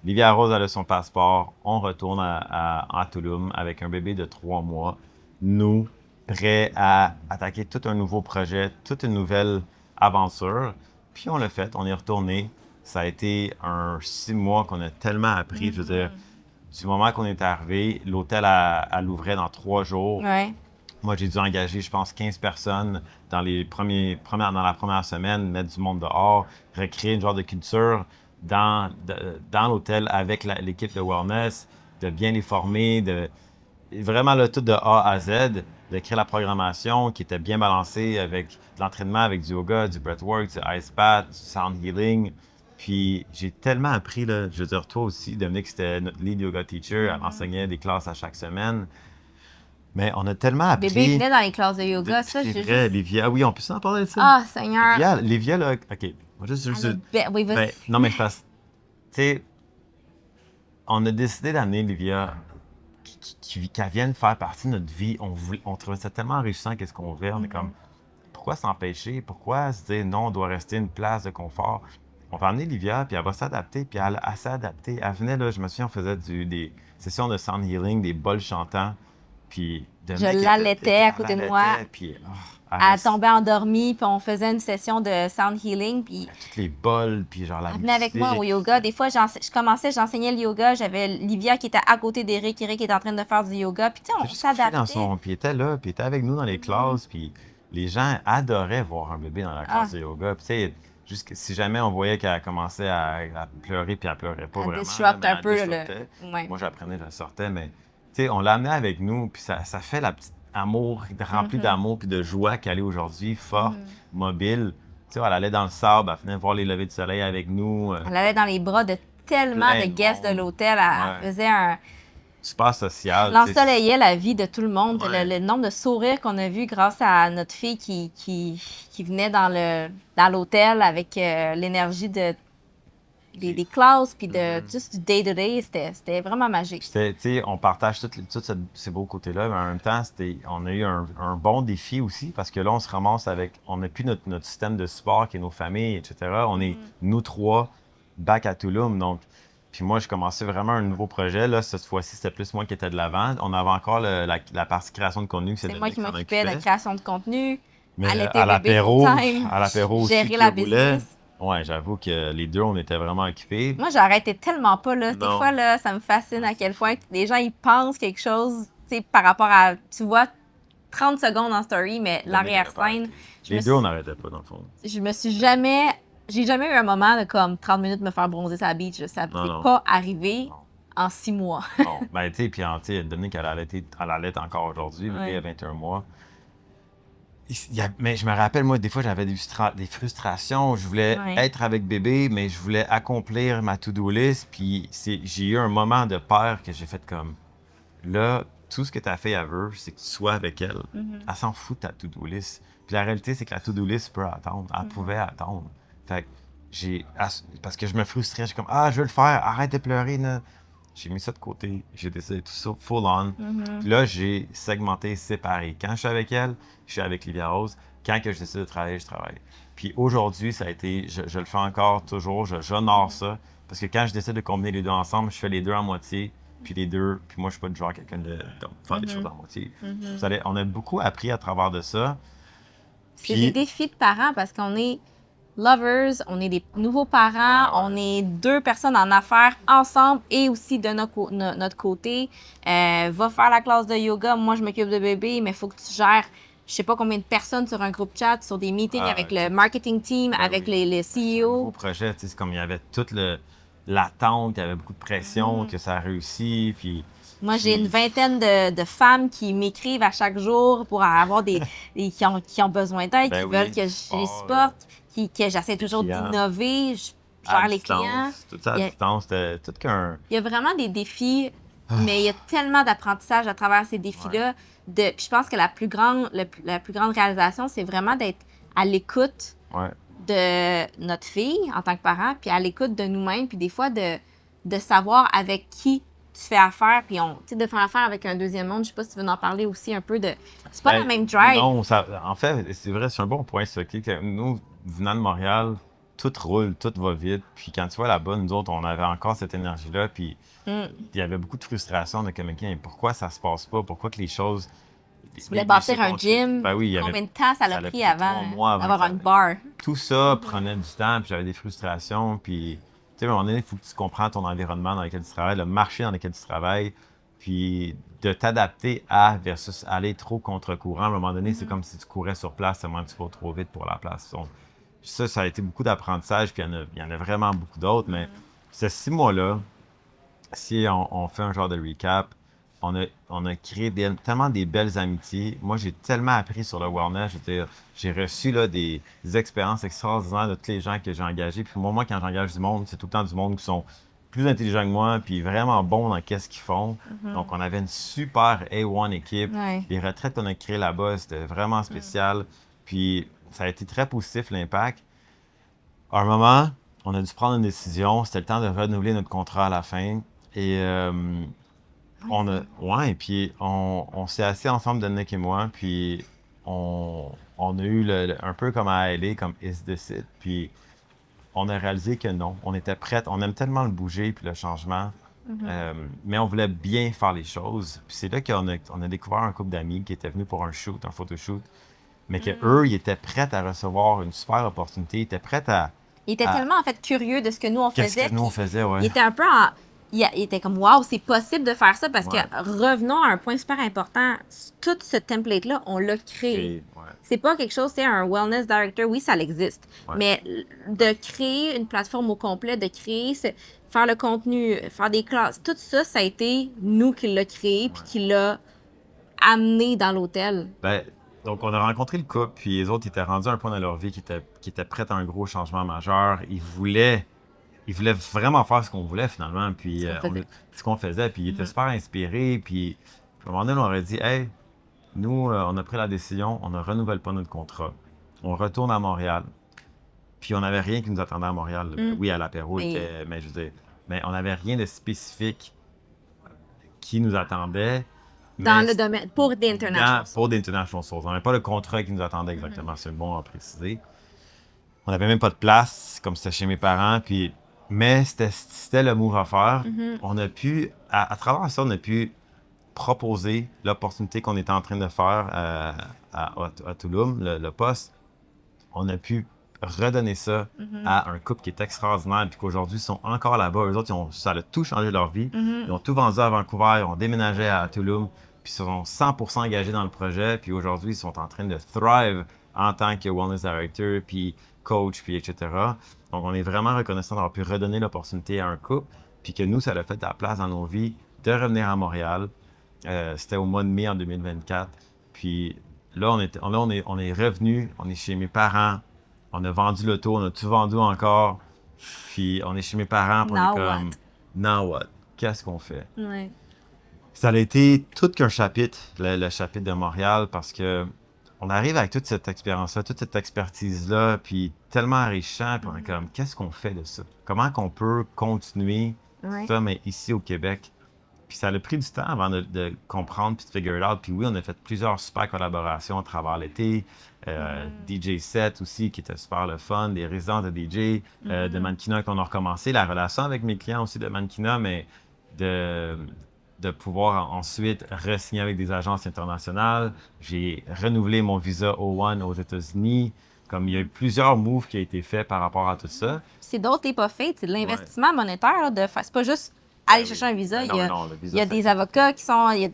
Livia Rose a son passeport. On retourne à Tulum avec un bébé de 3 mois. Nous, prêts à attaquer tout un nouveau projet, toute une nouvelle aventure. Puis on l'a fait, on est retourné. Ça a été un 6 mois qu'on a tellement appris. Je veux dire, du moment qu'on est arrivé, l'hôtel elle ouvrait dans 3 jours. Ouais. Moi, j'ai dû engager, je pense, 15 personnes dans dans la première semaine, mettre du monde dehors, recréer une genre de culture dans l'hôtel avec l'équipe de wellness, de bien les former, vraiment le tout de A à Z, de créer la programmation qui était bien balancée avec de l'entraînement, avec du yoga, du breathwork, du ice bath, du sound healing. Puis j'ai tellement appris, là, je veux dire, toi aussi, Dominique, c'était notre lead yoga teacher, elle enseignait des classes à chaque semaine. Mais on a tellement appris. Bébé venait dans les classes de yoga, ça, C'est vrai, Livia. Oui, on peut s'en parler de ça? Ah, Seigneur! Livia, là, OK. Moi, Oui, vas-y. Ben, non, mais je pense... Tu sais, on a décidé d'amener Livia, qu'elle vienne faire partie de notre vie. On trouvait ça tellement enrichissant, qu'est-ce qu'on veut. On est comme, pourquoi s'empêcher? Pourquoi se dire, non, on doit rester une place de confort? On va amener Livia, puis elle va s'adapter, puis elle s'est adaptée. Elle venait, là, je me souviens, on faisait des sessions de sound healing, des bols chantants. Puis je l'allaitais à côté de moi. Puis, elle tombait endormie, puis on faisait une session de sound healing. Puis toutes les bols, puis genre la elle venait avec moi au yoga. Des fois, j'enseignais le yoga. J'avais Livia qui était à côté d'Éric. Éric était en train de faire du yoga. Puis tu sais, on s'adaptait. Puis il était là, puis il était avec nous dans les classes. Puis les gens adoraient voir un bébé dans la classe de yoga. Puis tu sais, si jamais on voyait qu'elle commençait à pleurer, puis elle pleurait pas vraiment. Disrupt un peu. Moi, j'apprenais, je sortais, mais tu sais, on l'a amené avec nous, puis ça fait la petite amour, remplie d'amour puis de joie qu'elle est aujourd'hui, forte, mobile. Tu sais, elle allait dans le sable, elle venait voir les levées de soleil avec nous. Elle allait dans les bras de tellement de guests de l'hôtel. Elle faisait un... Super social. Elle ensoleillait la vie de tout le monde. Le nombre de sourires qu'on a vu grâce à notre fille qui venait dans l'hôtel avec l'énergie des classes, puis juste du day-to-day, c'était vraiment magique. On partage tous ces beaux côtés-là, mais en même temps, on a eu un bon défi aussi, parce que là, on se ramasse on n'a plus notre système de support qui est nos familles, etc. On est, nous trois, back à Tulum, donc... Puis moi, je commençais vraiment un nouveau projet. Là, cette fois-ci, c'était plus moi qui étais de l'avant. On avait encore la partie création de contenu. C'est moi qui m'occupais de la création de contenu. Mais à l'apéro aussi, gérer la business. Ouais, j'avoue que les deux, on était vraiment occupés. Moi, j'arrêtais tellement pas, là. Des fois, là, ça me fascine à quel point les gens, ils pensent quelque chose, tu sais, par rapport à, tu vois, 30 secondes en story, mais l'arrière-scène... Les deux, on n'arrêtait pas, dans le fond. J'ai jamais eu un moment de comme 30 minutes me faire bronzer sur la beach. Ça n'est pas arrivé en 6 mois. Non, ben tu sais, puis Dominique, elle allait encore aujourd'hui, elle a 21 mois. Mais je me rappelle, moi, des fois, j'avais des frustrations. Je voulais être avec bébé, mais je voulais accomplir ma to-do list. Puis j'ai eu un moment de peur que j'ai fait comme, là, tout ce que ta fille veut, c'est que tu sois avec elle. Elle s'en fout de ta to-do list. Puis la réalité, c'est que la to-do list peut attendre. Elle pouvait attendre. Fait que parce que je me frustrais, j'ai comme, je veux le faire, arrête de pleurer, là. J'ai mis ça de côté, j'ai décidé tout ça full on. Puis là, j'ai segmenté, séparé. Quand je suis avec elle, je suis avec Livia Rose. Quand que je décide de travailler, je travaille. Puis aujourd'hui, ça a été, je le fais encore toujours, j'honore ça. Parce que quand je décide de combiner les deux ensemble, je fais les deux à moitié. Puis moi, je suis pas du genre quelqu'un de faire des choses à moitié. On a beaucoup appris à travers de ça. C'est des défis de parents parce qu'on est lovers, on est des nouveaux parents, on est deux personnes en affaires ensemble et aussi de notre côté. Va faire la classe de yoga, moi je m'occupe de bébé, mais il faut que tu gères je sais pas combien de personnes sur un groupe chat, sur des meetings avec le marketing team, avec les CEO. Au projet, c'est comme il y avait toute l'attente, il y avait beaucoup de pression que ça a réussi. Puis moi, j'ai une vingtaine de femmes qui m'écrivent à chaque jour pour avoir qui ont besoin d'aide, qui veulent que je les supporte, que j'essaie toujours d'innover, je gère les clients. Tout ça à distance, c'était tout qu'un... Il y a vraiment des défis, mais il y a tellement d'apprentissage à travers ces défis-là. Puis je pense que la plus grande réalisation, c'est vraiment d'être à l'écoute de notre fille en tant que parent, puis à l'écoute de nous-mêmes, puis des fois de savoir avec qui tu fais affaire, puis tu sais, de faire affaire avec un deuxième monde, je sais pas si tu veux en parler aussi un peu de... C'est pas Ben, la même drive. Non, en fait, c'est vrai, c'est un bon point, ça. Que nous, venant de Montréal, tout roule, tout va vite. Puis quand tu vois là-bas, nous autres, on avait encore cette énergie-là. Puis Mm. il y avait beaucoup de frustration de comme, OK, pourquoi ça se passe pas? Pourquoi que les choses. Tu voulais bâtir un gym. Ben oui, il y avait. Combien de temps ça l'a a pris pris avant 3 mois avant d'avoir que une bar? Tout ça prenait du temps, puis j'avais des frustrations. Puis, tu sais, à un moment donné, il faut que tu comprennes ton environnement dans lequel tu travailles, le marché dans lequel tu travailles, puis de t'adapter à versus aller trop contre-courant. À un moment donné, c'est comme si tu courais sur place, tellement que tu cours trop vite pour la place. Donc, ça a été beaucoup d'apprentissage, puis il y en a vraiment beaucoup d'autres, mais ces 6 mois-là, si on fait un genre de recap, on a créé tellement des belles amitiés. Moi, j'ai tellement appris sur le wellness. J'ai reçu là, des expériences extraordinaires de tous les gens que j'ai engagés. Puis moi, quand j'engage du monde, c'est tout le temps du monde qui sont plus intelligents que moi, puis vraiment bons dans qu'est-ce qu'ils font. Donc, on avait une super A1 équipe. Ouais. Les retraites qu'on a créées là-bas, c'était vraiment spécial. Puis, ça a été très positif, l'impact. À un moment, on a dû prendre une décision. C'était le temps de renouveler notre contrat à la fin. Et ouais, puis on s'est assis ensemble, Nick et moi, puis on a eu un peu comme à LA, comme Is This It? Puis on a réalisé que non, on était prêts, on aime tellement le bouger puis le changement, mais on voulait bien faire les choses. Puis c'est là qu'on a découvert un couple d'amis qui étaient venus pour un shoot, un photoshoot, mais qu'eux, ils étaient prêts à recevoir une super opportunité, ils étaient prêts à... Il était tellement, en fait, curieux de ce que nous, on Qu'est-ce faisait. que nous, on faisait, ouais. Il était un peu il était comme, waouh, c'est possible de faire ça parce Ouais. que revenons à un point super important. Tout ce template-là, on l'a créé. Ouais. C'est pas quelque chose, c'est un wellness director, oui, ça existe. Ouais. Mais de créer une plateforme au complet, de créer, faire le contenu, faire des classes, tout ça, ça a été nous qui l'a créé puis qui l'a amené dans l'hôtel. Ben, donc, on a rencontré le couple, puis les autres étaient rendus à un point dans leur vie qui étaient prêts à un gros changement majeur. Ils voulaient vraiment faire ce qu'on voulait finalement, puis ce qu'on faisait, puis ils étaient super inspirés, puis à un moment donné, on leur a dit, hey, nous, on a pris la décision, on ne renouvelle pas notre contrat. On retourne à Montréal. Puis on n'avait rien qui nous attendait à Montréal. Oui, à l'apéro, mais je veux dire, mais on n'avait rien de spécifique qui nous attendait. Dans le domaine, pour des internationaux. Pour des international sources. On n'avait pas le contrat qui nous attendait exactement, c'est bon à préciser. On n'avait même pas de place, comme c'était chez mes parents, puis... Mais c'était le move à faire. On a pu, à travers ça, on a pu proposer l'opportunité qu'on était en train de faire à Tulum, le poste. On a pu redonner ça à un couple qui est extraordinaire, puis qu'aujourd'hui, ils sont encore là-bas. Eux autres, ça a tout changé leur vie. Ils ont tout vendu à Vancouver, ils ont déménagé à Tulum, puis ils sont 100% engagés dans le projet. Puis aujourd'hui, ils sont en train de thrive en tant que wellness director, puis coach, puis etc. Donc, on est vraiment reconnaissant d'avoir pu redonner l'opportunité à un couple, puis que nous, ça a fait de la place dans nos vies de revenir à Montréal. C'était au mois de mai en 2024. Puis là, on est revenu, on est chez mes parents, on a vendu l'auto, on a tout vendu encore, puis on est chez mes parents, puis on est comme, now what? Qu'est-ce qu'on fait? Ouais. Ça a été tout qu'un chapitre, le chapitre de Montréal, parce que on arrive avec toute cette expérience-là, toute cette expertise-là, puis tellement enrichissant, puis on est comme, qu'est-ce qu'on fait de ça? Comment qu'on peut continuer ça, mais ici au Québec? Puis ça a pris du temps avant de comprendre puis de figure it out. Puis oui, on a fait plusieurs super collaborations à travers l'été. DJ set aussi, qui était super le fun. Des résidents de DJ, de mannequinat qu'on a recommencé. La relation avec mes clients aussi de mannequinat, mais de pouvoir ensuite re-signer avec des agences internationales. J'ai renouvelé mon visa O1 aux États-Unis. Comme il y a eu plusieurs moves qui ont été faits par rapport à tout ça. C'est d'autres les pas faits, c'est de l'investissement monétaire. Là, c'est pas juste aller chercher un visa. Il y a des avocats qui sont, il y a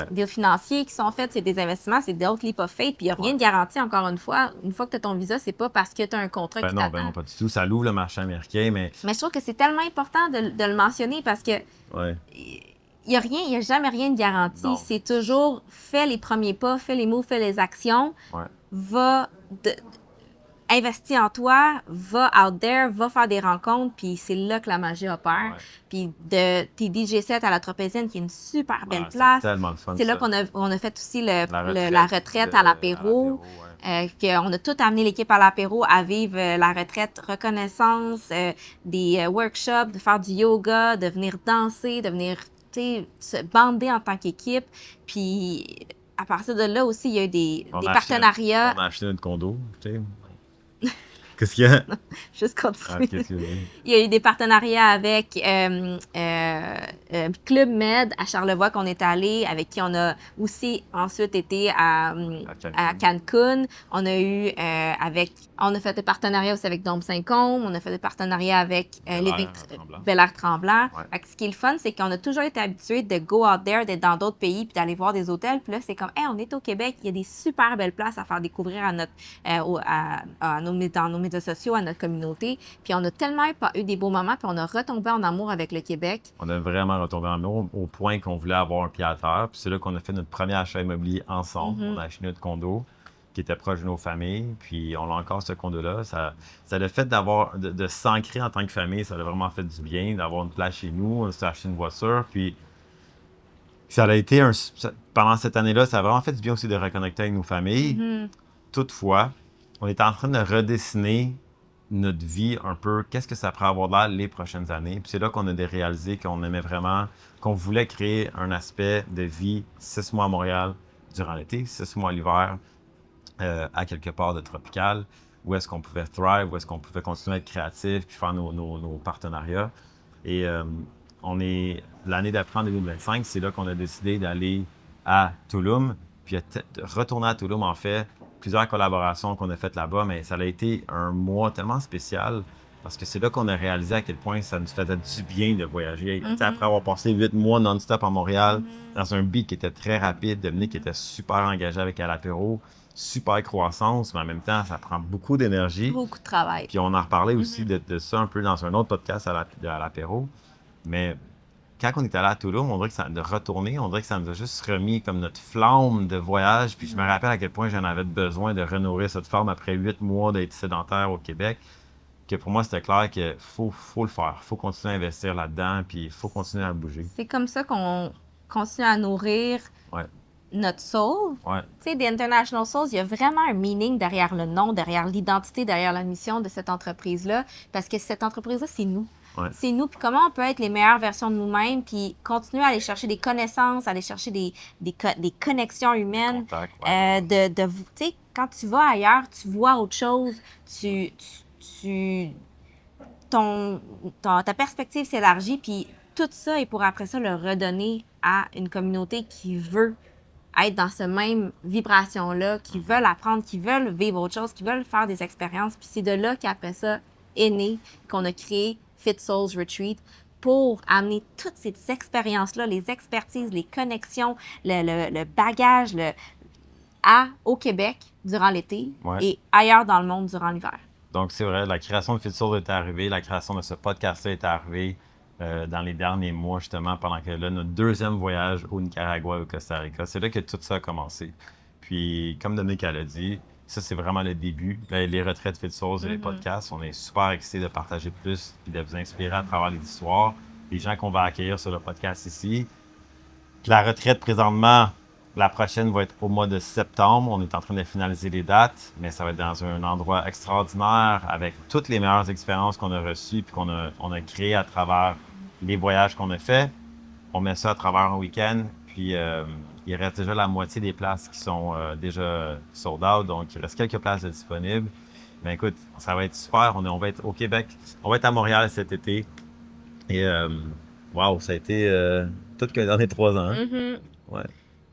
des financiers qui sont faits, c'est des investissements, c'est d'autres les pas faits. Puis il n'y a rien de garanti, encore une fois. Une fois que tu as ton visa, c'est pas parce que tu as un contrat qui t'attend. Non, pas du tout. Ça l'ouvre le marché américain, mais... Mais je trouve que c'est tellement important de le mentionner parce que... Il n'y a jamais rien de garanti. Non. C'est toujours fais les premiers pas, fais les moves, fais les actions. Ouais. investis en toi, va out there, va faire des rencontres, puis c'est là que la magie opère. Ouais. Puis de tes DJ sets à la Tropézienne, qui est une super belle C'est place. tellement le fun, C'est là ça. qu'on a fait aussi La la retraite à l'apéro. ouais. Qu'on a tout amené l'équipe à l'apéro à vivre la retraite reconnaissance, des workshops, de faire du yoga, de venir danser, de venir se bander en tant qu'équipe. Puis à partir de là aussi, il y a eu des partenariats. On a acheté notre condo, tu sais. Qu'est-ce qu'il y a? Juste continuer. qu'est-ce qu'il y a? Il y a eu des partenariats avec Club Med à Charlevoix qu'on est allé, avec qui on a aussi ensuite été à Cancun. On a eu on a fait des partenariats aussi avec Dôme Saint-Côme, on a fait des partenariats avec Bel-Air Tremblant. Ouais. Ce qui est le fun, c'est qu'on a toujours été habitués de go out there, d'être dans d'autres pays, puis d'aller voir des hôtels. Puis là, c'est comme, on est au Québec, il y a des super belles places à faire découvrir à notre, dans nos médias sociaux, à notre communauté. Puis on a tellement eu des beaux moments, puis on a retombé en amour avec le Québec. On a vraiment retombé en amour au point qu'on voulait avoir un pied à terre. Puis c'est là qu'on a fait notre premier achat immobilier ensemble. On a acheté notre condo qui était proche de nos familles. Puis on a encore ce condo-là. Ça le fait de s'ancrer en tant que famille, ça a vraiment fait du bien, d'avoir une place chez nous. On s'est acheté une voiture. Puis ça a été pendant cette année-là, ça a vraiment fait du bien aussi de reconnecter avec nos familles. Toutefois, on est en train de redessiner notre vie un peu, qu'est-ce que ça pourrait avoir l'air les prochaines années. Puis c'est là qu'on a réalisé qu'on aimait vraiment, qu'on voulait créer un aspect de vie 6 mois à Montréal durant l'été, 6 mois l'hiver à quelque part de tropical, où est-ce qu'on pouvait thrive, où est-ce qu'on pouvait continuer à être créatif, puis faire nos partenariats. Et l'année d'après, en 2025, c'est là qu'on a décidé d'aller à Tulum, puis de retourner à Tulum, en fait, plusieurs collaborations qu'on a faites là-bas, mais ça a été un mois tellement spécial parce que c'est là qu'on a réalisé à quel point ça nous faisait du bien de voyager. Après avoir passé 8 mois non-stop à Montréal, dans un beat qui était très rapide, Dominique qui était super engagé avec à l'apéro, super croissance, mais en même temps, ça prend beaucoup d'énergie. Beaucoup de travail. Puis on en reparlait aussi de ça un peu dans un autre podcast à l'apéro. Mais quand on est allé à Tulum, on dirait que de retourner, on dirait que ça nous a juste remis comme notre flamme de voyage. Puis je me rappelle à quel point j'en avais besoin de renourrir cette flamme après 8 mois d'être sédentaire au Québec. Que pour moi, c'était clair qu'il faut le faire. Il faut continuer à investir là-dedans, puis il faut continuer à bouger. C'est comme ça qu'on continue à nourrir notre soul. Ouais. Tu sais, The International Souls, il y a vraiment un meaning derrière le nom, derrière l'identité, derrière la mission de cette entreprise-là. Parce que cette entreprise-là, c'est nous. Ouais. C'est nous, puis comment on peut être les meilleures versions de nous-mêmes, puis continuer à aller chercher des connaissances, aller chercher des connexions humaines. Contact, tu sais, quand tu vas ailleurs, tu vois autre chose, ta perspective s'élargit, puis tout ça est pour après ça le redonner à une communauté qui veut être dans ce même vibration-là, qui veulent apprendre, qui veulent vivre autre chose, qui veulent faire des expériences. Puis c'est de là qu'après ça est né, qu'on a créé Fit Souls Retreat pour amener toutes ces expériences-là, les expertises, les connexions, le bagage au Québec durant l'été et ailleurs dans le monde durant l'hiver. Donc, c'est vrai, la création de Fit Souls est arrivée, la création de ce podcast-là est arrivée dans les derniers mois, justement, pendant que là, notre deuxième voyage au Nicaragua et au Costa Rica, c'est là que tout ça a commencé. Puis, comme Dominique l'a dit, ça, c'est vraiment le début. Les retraites Fit Souls et les podcasts, on est super excités de partager plus et de vous inspirer à travers les histoires, les gens qu'on va accueillir sur le podcast ici. La retraite, présentement, la prochaine va être au mois de septembre. On est en train de finaliser les dates, mais ça va être dans un endroit extraordinaire avec toutes les meilleures expériences qu'on a reçues et qu'on a créées à travers les voyages qu'on a faits. On met ça à travers un week-end, puis il reste déjà la moitié des places qui sont déjà sold out, donc il reste quelques places disponibles. Mais écoute, ça va être super. On va être au Québec, on va être à Montréal cet été. Et wow, ça a été tout que dans les 3 ans. Hein? Ouais.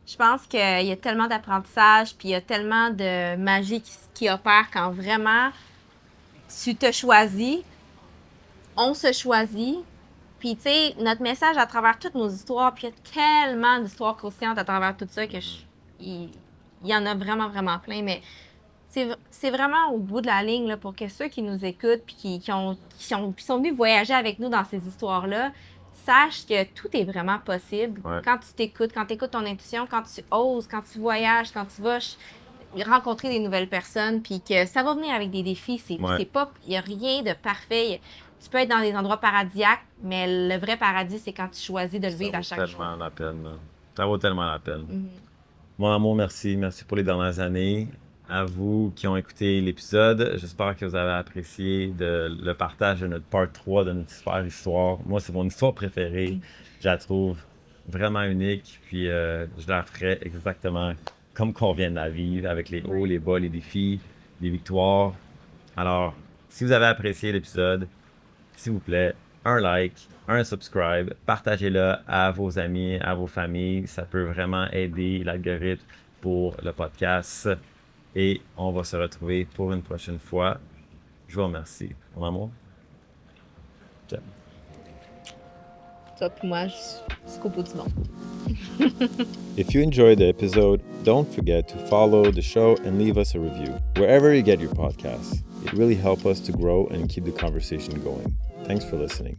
Je pense qu'il y a tellement d'apprentissage, puis il y a tellement de magie qui opère quand vraiment tu te choisis, on se choisit. Puis, tu sais, notre message à travers toutes nos histoires, puis il y a tellement d'histoires croustillantes à travers tout ça il y en a vraiment, vraiment plein. Mais c'est vraiment au bout de la ligne là, pour que ceux qui nous écoutent, puis qui sont venus voyager avec nous dans ces histoires-là, sache que tout est vraiment possible quand tu t'écoutes, quand tu écoutes ton intuition, quand tu oses, quand tu voyages, quand tu vas rencontrer des nouvelles personnes, puis que ça va venir avec des défis. C'est pas, il n'y a rien de parfait. Tu peux être dans des endroits paradisiaques, mais le vrai paradis, c'est quand tu choisis de le vivre à chaque jour. Ça vaut tellement la peine. Ça vaut tellement la peine. Mon amour, merci. Merci pour les dernières années. À vous qui ont écouté l'épisode, j'espère que vous avez apprécié le partage de notre part 3 de notre super histoire. Moi, c'est mon histoire préférée. Je la trouve vraiment unique, puis je la ferai exactement comme qu'on vient de la vivre, avec les hauts, les bas, les défis, les victoires. Alors, si vous avez apprécié l'épisode, s'il vous plaît, un like, un subscribe, partagez-le à vos amis, à vos familles. Ça peut vraiment aider l'algorithme pour le podcast. Et on va se retrouver pour une prochaine fois. Je vous remercie. Mon amour. Ciao. Toi puis moi, jusqu'au bout du monde. If you enjoyed the episode, don't forget to follow the show and leave us a review wherever you get your podcasts. It really helps us to grow and keep the conversation going. Thanks for listening.